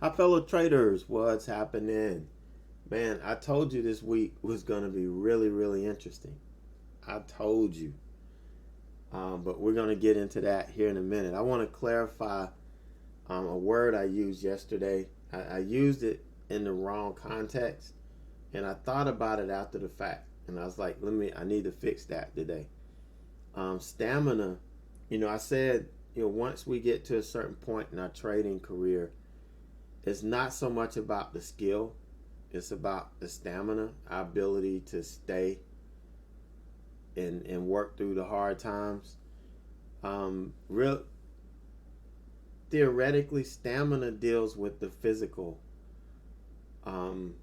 Hi, fellow traders. What's happening? Man, I told you this week was going to be really, really interesting. I told you. But we're going to get into that here in a minute. I want to clarify a word I used yesterday. I used it in the wrong context, and I thought about it after the fact. And I was like, I need to fix that today. Stamina, I said, once we get to a certain point in our trading career, it's not so much about the skill, it's about the stamina, our ability to stay and work through the hard times. Real theoretically, stamina deals with the physical endurance.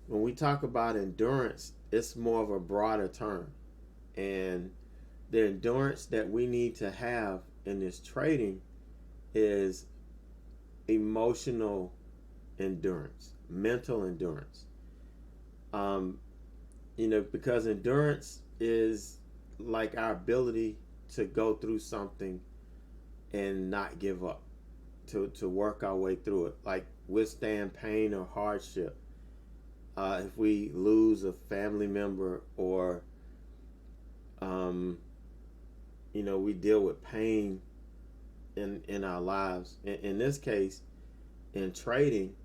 When we talk about endurance, it's more of a broader term. And the endurance that we need to have in this trading is emotional endurance, mental endurance. Because endurance is like our ability to go through something and not give up, to work our way through it, like withstand pain or hardship. If we lose a family member or, we deal with pain in our lives. In this case, in trading,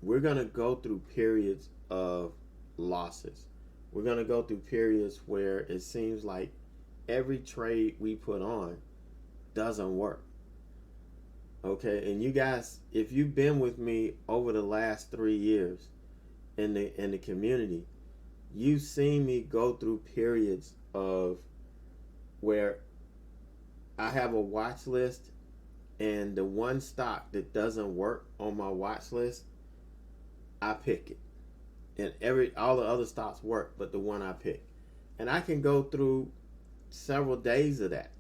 we're going to go through periods of losses. We're going to go through periods where it seems like every trade we put on doesn't work. Okay, and you guys, if you've been with me over the last 3 years in the community, you've seen me go through periods of where I have a watch list, and the one stock that doesn't work on my watch list, I pick it. And all the other stocks work, but the one I pick. And I can go through several days of that.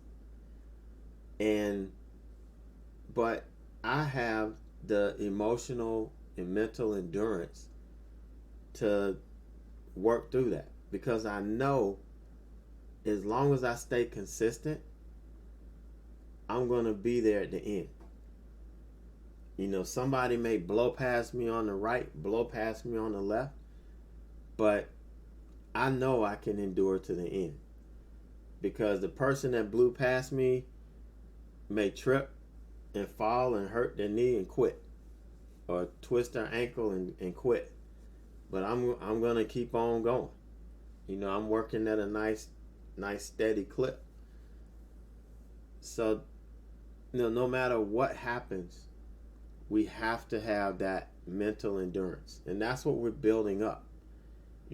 But I have the emotional and mental endurance to work through that, because I know as long as I stay consistent, I'm going to be there at the end. Somebody may blow past me on the right, blow past me on the left, but I know I can endure to the end, because the person that blew past me may trip and fall and hurt their knee and quit, or twist their ankle and quit. But I'm going to keep on going. I'm working at a nice steady clip. So, no matter what happens, we have to have that mental endurance, and that's what we're building up.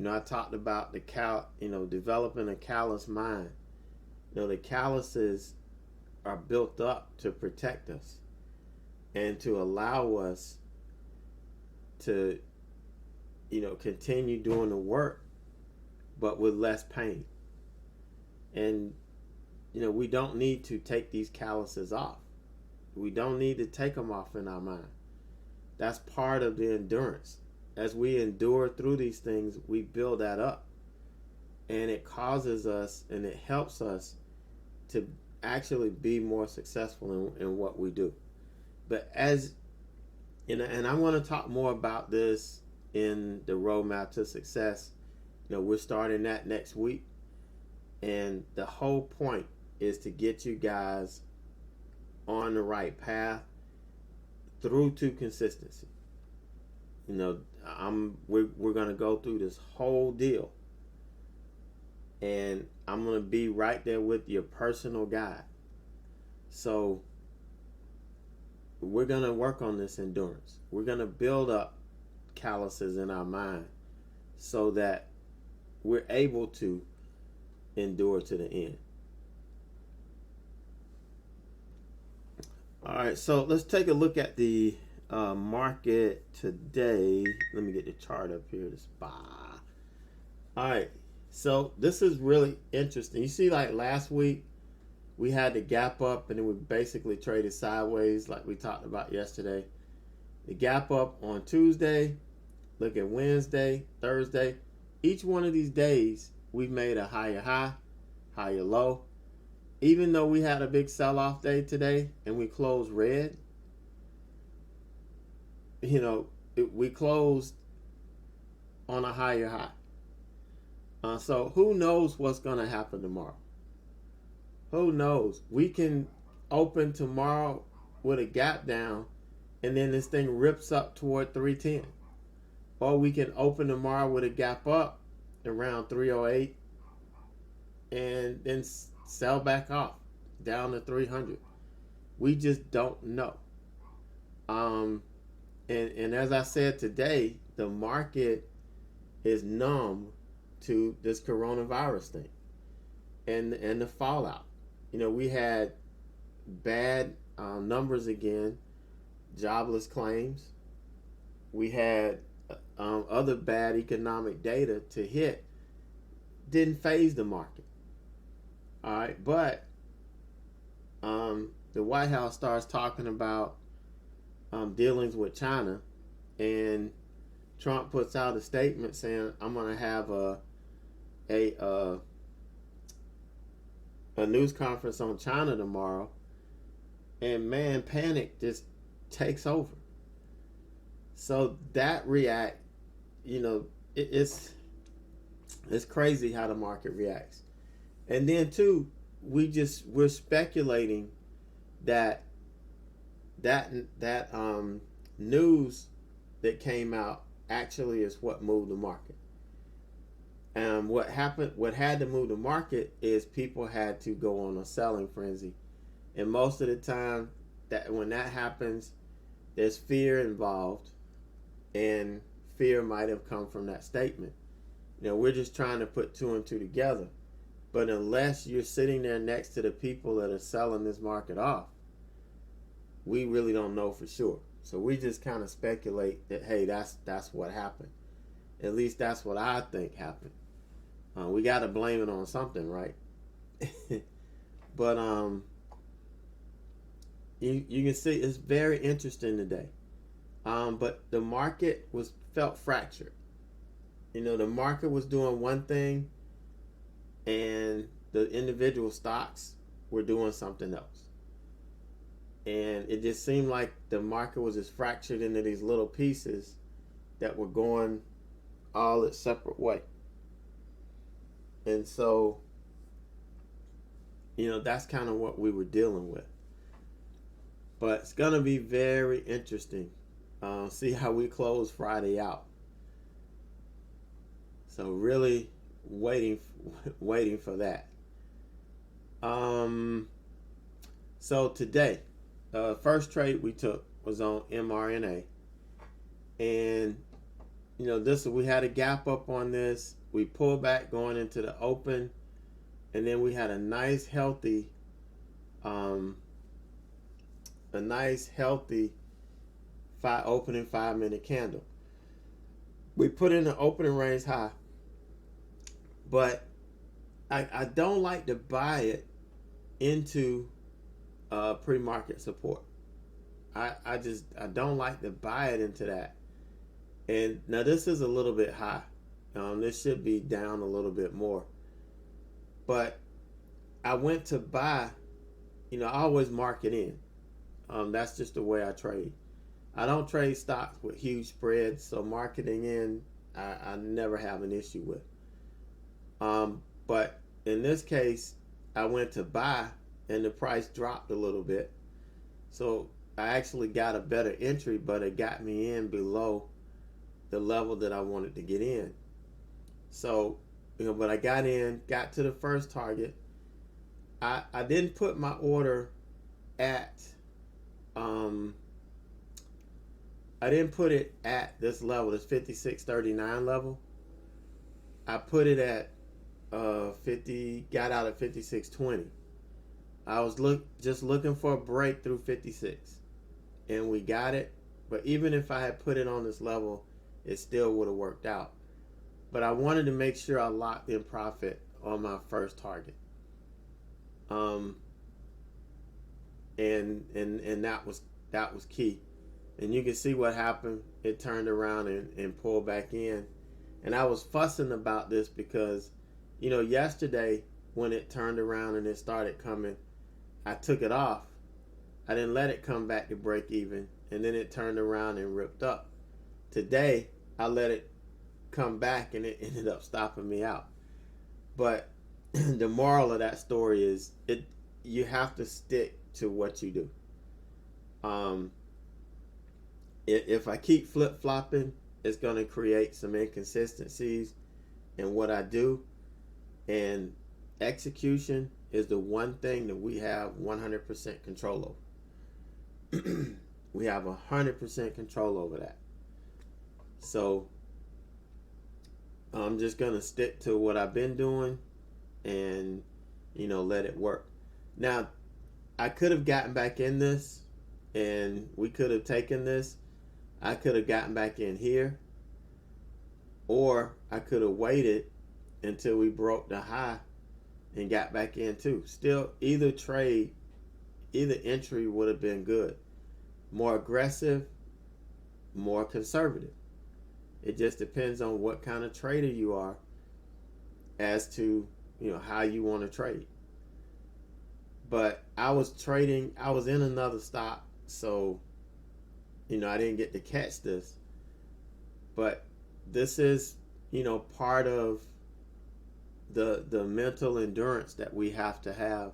I talked about developing a callous mind. The calluses are built up to protect us and to allow us to, continue doing the work, but with less pain. And, we don't need to take these calluses off. We don't need to take them off in our mind. That's part of the endurance. As we endure through these things, we build that up. And it causes us and it helps us to actually be more successful in what we do. But and I'm going to talk more about this in the roadmap to success. We're starting that next week. And the whole point is to get you guys on the right path through to consistency. We're going to go through this whole deal, and I'm going to be right there with your personal guide. So we're going to work on this endurance. We're going to build up calluses in our mind so that we're able to endure to the end. All right, so let's take a look at the market today. Let me get the chart up here. All right, so this is really interesting. You see, like last week, we had the gap up, and then we basically traded sideways like we talked about yesterday. The gap up on Tuesday, look at Wednesday, Thursday. Each one of these days, we've made a higher high, higher low, even though we had a big sell-off day today and we closed red, we closed on a higher high. So who knows what's going to happen tomorrow? Who knows? We can open tomorrow with a gap down, and then this thing rips up toward 310. Or we can open tomorrow with a gap up around 308 and then sell back off down to 300. We just don't know. And as I said today, the market is numb to this coronavirus thing and the fallout. We had bad numbers again, jobless claims. We had other bad economic data to hit. Didn't phase the market. All right, but the White House starts talking about dealings with China, and Trump puts out a statement saying, "I'm going to have a news conference on China tomorrow," and man, panic just takes over. So that it's crazy how the market reacts. And then too, we're speculating that news that came out actually is what moved the market. And what had to move the market is people had to go on a selling frenzy. And most of the time, that when that happens, there's fear involved, and fear might have come from that statement. We're just trying to put two and two together. But unless you're sitting there next to the people that are selling this market off, we really don't know for sure. So we just kind of speculate that, hey, that's what happened. At least that's what I think happened. We got to blame it on something, right? But you can see it's very interesting today. But the market felt fractured. The market was doing one thing, and the individual stocks were doing something else. And it just seemed like the market was just fractured into these little pieces that were going all its separate way. And so, that's kind of what we were dealing with. But it's going to be very interesting. See how we close Friday out. So really waiting for that. So today, first trade we took was on MRNA, and we had a gap up on this. We pulled back going into the open, and then we had a nice healthy opening 5-minute candle. We put in an opening range high, but I don't like to buy it into pre-market support. I don't like to buy it into that. And now this is a little bit high. This should be down a little bit more. But I went to buy, I always mark it in. That's just the way I trade. I don't trade stocks with huge spreads, so marketing in, I never have an issue with. But in this case, I went to buy, and the price dropped a little bit. So I actually got a better entry, but it got me in below the level that I wanted to get in. So, but I got in, got to the first target. I didn't put my order at, I didn't put it at this level, this 56.39 level. I put it at 50, got out at 56.20. I was just looking for a break through 56, and we got it. But even if I had put it on this level, it still would have worked out. But I wanted to make sure I locked in profit on my first target. And that was key. And you can see what happened. It turned around and pulled back in. And I was fussing about this because, yesterday when it turned around and it started coming, I took it off. I didn't let it come back to break even, and then it turned around and ripped up. Today, I let it come back and it ended up stopping me out. But the moral of that story is you have to stick to what you do. If I keep flip-flopping, it's going to create some inconsistencies in what I do. And execution is the one thing that we have 100% control over. We have 100% control over that. So I'm just going to stick to what I've been doing and, let it work. Now, I could have gotten back in this and we could have taken this. I could have gotten back in here, or I could have waited until we broke the high and got back in too. Still, either entry would have been good. More aggressive, more conservative. It just depends on what kind of trader you are as to, how you want to trade. But I was in another stock, so, I didn't get to catch this. But this is, part of the mental endurance that we have to have,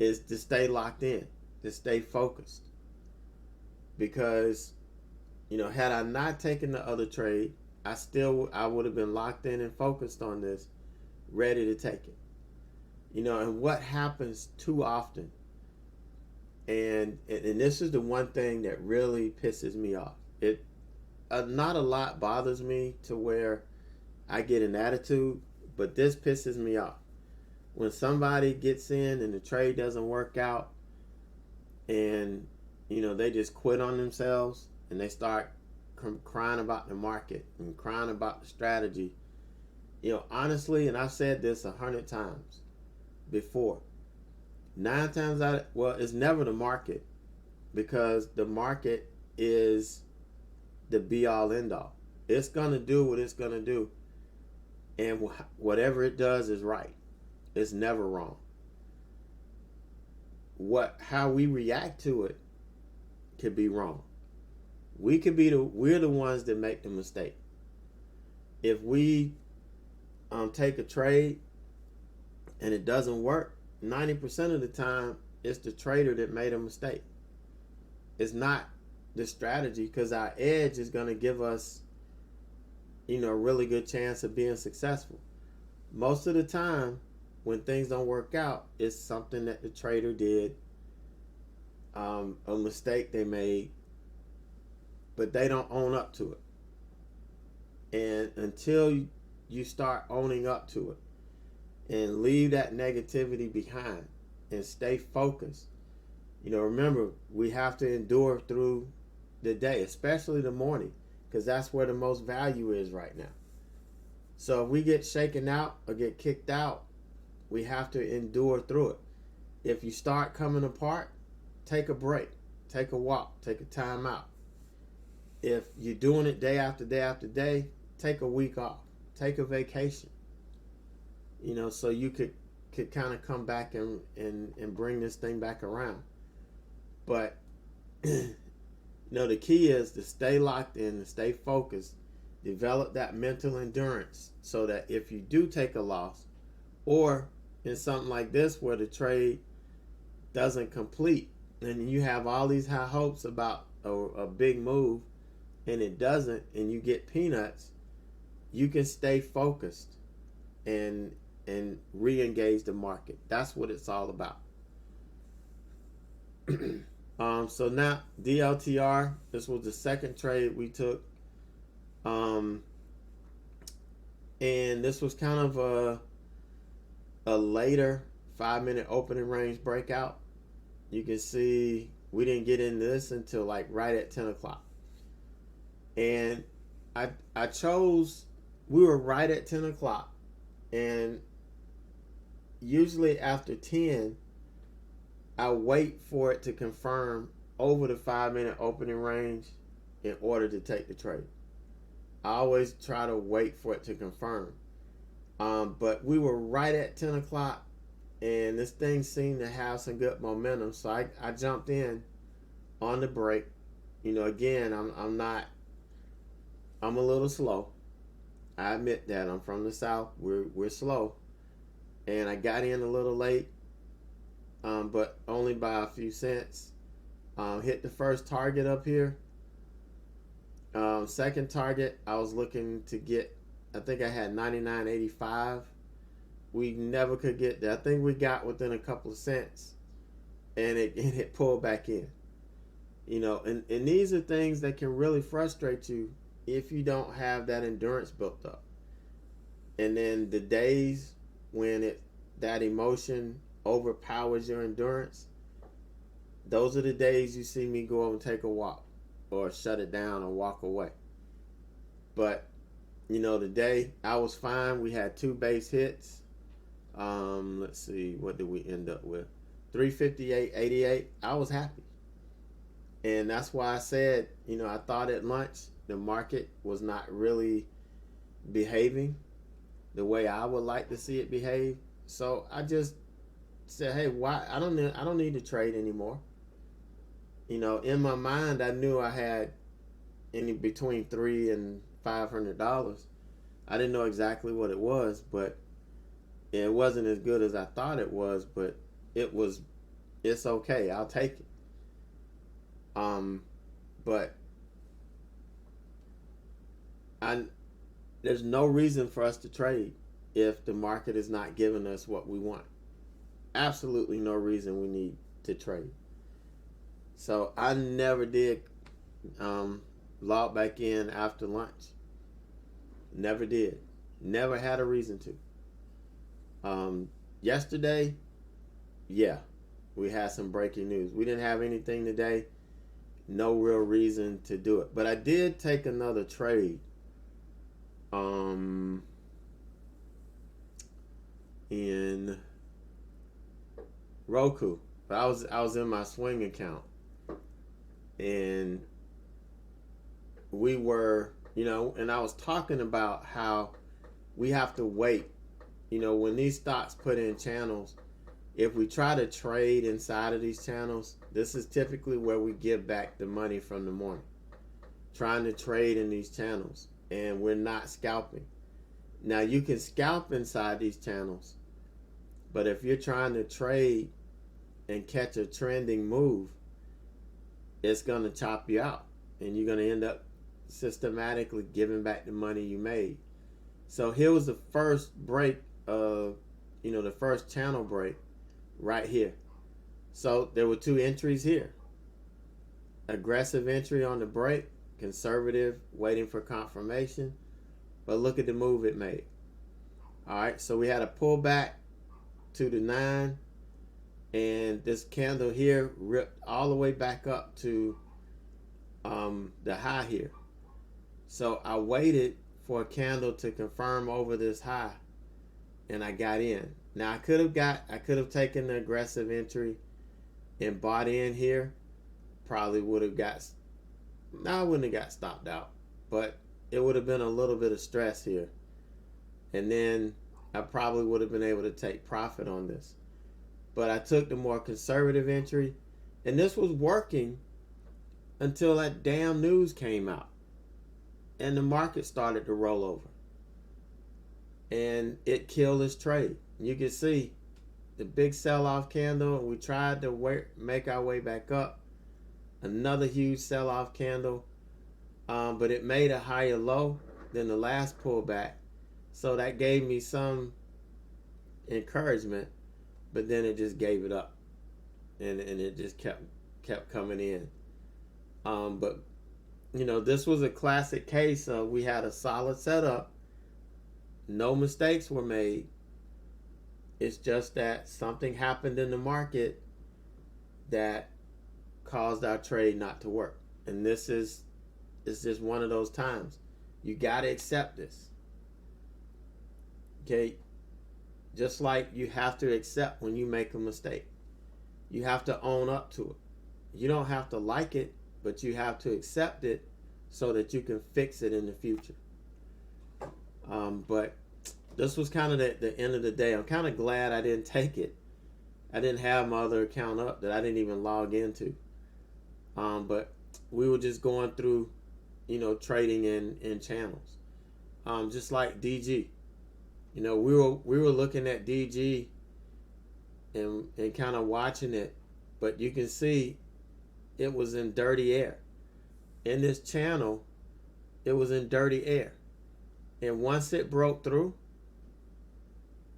is to stay locked in, to stay focused. Because, had I not taken the other trade, I would have been locked in and focused on this, ready to take it. And what happens too often, and this is the one thing that really pisses me off. Not a lot bothers me to where I get an attitude, but this pisses me off. When somebody gets in and the trade doesn't work out, and they just quit on themselves and they start crying about the market and crying about the strategy. Honestly, and I've said this 100 times before, 9 times out of, it's never the market, because the market is the be all end all. It's gonna do what it's gonna do, and whatever it does is right. It's never wrong. How we react to it could be wrong. We're the ones that make the mistake. If we take a trade and it doesn't work, 90% of the time it's the trader that made a mistake. It's not the strategy, because our edge is going to give us, a really good chance of being successful. Most of the time, when things don't work out, it's something that the trader did, a mistake they made, but they don't own up to it. And until you start owning up to it and leave that negativity behind and stay focused, remember, we have to endure through the day, especially the morning, because that's where the most value is right now. So if we get shaken out or get kicked out, we have to endure through it. If you start coming apart, take a break, take a walk, take a time out. If you're doing it day after day after day, take a week off, take a vacation. So you could kind of come back and bring this thing back around. But the key is to stay locked in, to stay focused, develop that mental endurance, so that if you do take a loss, or in something like this where the trade doesn't complete and you have all these high hopes about a big move and it doesn't, and you get peanuts, you can stay focused and re-engage the market. That's what it's all about. So now DLTR, this was the second trade we took, and this was kind of a later 5-minute opening range breakout. You can see we didn't get into this until like right at 10 o'clock, and we were right at 10 o'clock, and usually after 10 I wait for it to confirm over the 5-minute opening range in order to take the trade. I always try to wait for it to confirm. But we were right at 10 o'clock, and this thing seemed to have some good momentum. So I jumped in on the break. You know, again, I'm a little slow. I admit that. I'm from the South. We're slow. And I got in a little late, but only by a few cents. Hit the first target up here. Second target, I was looking to get, I think I had 99.85. We never could get there. I think we got within a couple of cents, and it pulled back in. You know, and these are things that can really frustrate you if you don't have that endurance built up. And then the days when that emotion overpowers your endurance, those are the days you see me go over and take a walk or shut it down or walk away. But, you know, today I was fine. We had 2 base hits. Let's see, what did we end up with? 358.88. I was happy. And that's why I said, you know, I thought at lunch the market was not really behaving the way I would like to see it behave. So I just said, hey, why? I don't need to trade anymore. You know, in my mind, I knew I had between $300 and $500. I didn't know exactly what it was, but it wasn't as good as I thought it was. But it's okay. I'll take it. But there's no reason for us to trade if the market is not giving us what we want. Absolutely no reason we need to trade. So I never did log back in after lunch. Never did. Never had a reason to. Yesterday, yeah, we had some breaking news. We didn't have anything today. No real reason to do it. But I did take another trade. In Roku. But I was in my swing account. And we were, you know, and I was talking about how we have to wait. You know, when these stocks put in channels, if we try to trade inside of these channels, this is typically where we give back the money from the morning. Trying to trade in these channels, and we're not scalping. Now, you can scalp inside these channels, but if you're trying to trade and catch a trending move, it's going to chop you out, and you're going to end up systematically giving back the money you made. So here was the first break of, you know, the first channel break right here. So there were 2 entries here. Aggressive entry on the break, conservative, waiting for confirmation. But look at the move it made. All right, so we had a pullback to the 9, and this candle here ripped all the way back up to the high here. So I waited for a candle to confirm over this high, and I got in. Now I could have taken the aggressive entry and bought in here. Probably would have I wouldn't have got stopped out, but it would have been a little bit of stress here. And then I probably would have been able to take profit on this. But I took the more conservative entry, and this was working until that damn news came out and the market started to roll over. And it killed this trade. You can see the big sell-off candle, and we tried to make our way back up. Another huge sell-off candle, but it made a higher low than the last pullback, so that gave me some encouragement, but then it just gave it up, and it just kept coming in. But you know, this was a classic case of we had a solid setup, no mistakes were made. It's just that something happened in the market that caused our trade not to work. And it's just one of those times. You got to accept this. Okay? Just like you have to accept when you make a mistake. You have to own up to it. You don't have to like it, but you have to accept it so that you can fix it in the future. But this was kind of the end of the day. I'm kind of glad I didn't take it. I didn't have my other account up that I didn't even log into. But we were just going through, trading in channels. Just like DG. We were looking at DG and kind of watching it, but you can see it was in dirty air. In this channel, it was in dirty air. And once it broke through,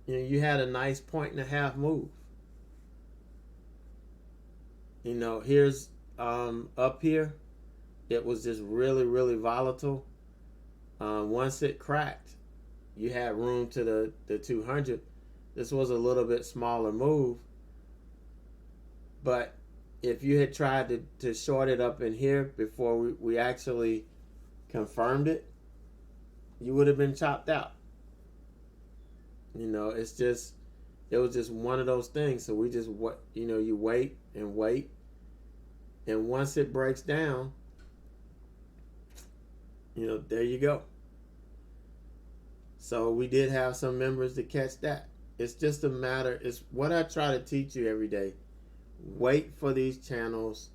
you had a nice 1.5 move. Here's up here, it was just really, really volatile. Once it cracked, you had room to the 200. This was a little bit smaller move, but if you had tried to short it up in here before we actually confirmed it, you would have been chopped out. It was just one of those things. So we just, you wait and wait. And once it breaks down, there you go. So we did have some members to catch that. It's just a matter, it's what I try to teach you every day. Wait for these channels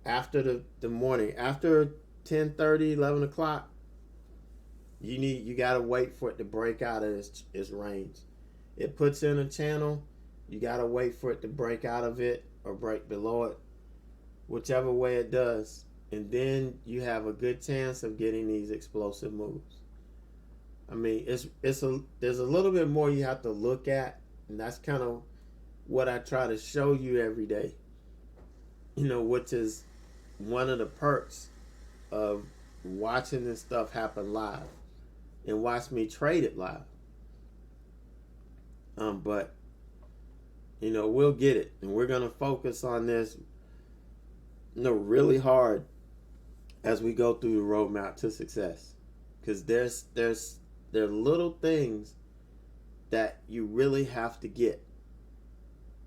after the morning. After 10:30, 11 o'clock, you got to wait for it to break out of its range. It puts in a channel, you got to wait for it to break out of it or break below it, whichever way it does. And then you have a good chance of getting these explosive moves. I mean, there's a little bit more you have to look at, and that's kind of what I try to show you every day. Which is one of the perks of watching this stuff happen live and watch me trade it live. But we'll get it, and we're gonna focus on this, really hard as we go through the roadmap to success, because there are little things that you really have to get,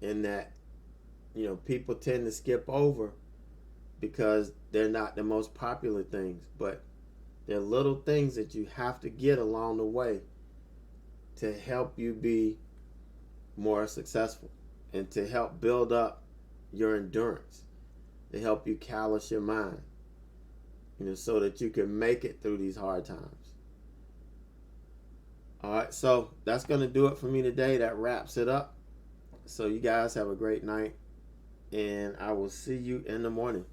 and that people tend to skip over because they're not the most popular things, but they're little things that you have to get along the way to help you be more successful and to help build up your endurance, to help you callous your mind, so that you can make it through these hard times. All right, so that's going to do it for me today. That wraps it up. So you guys have a great night, and I will see you in the morning.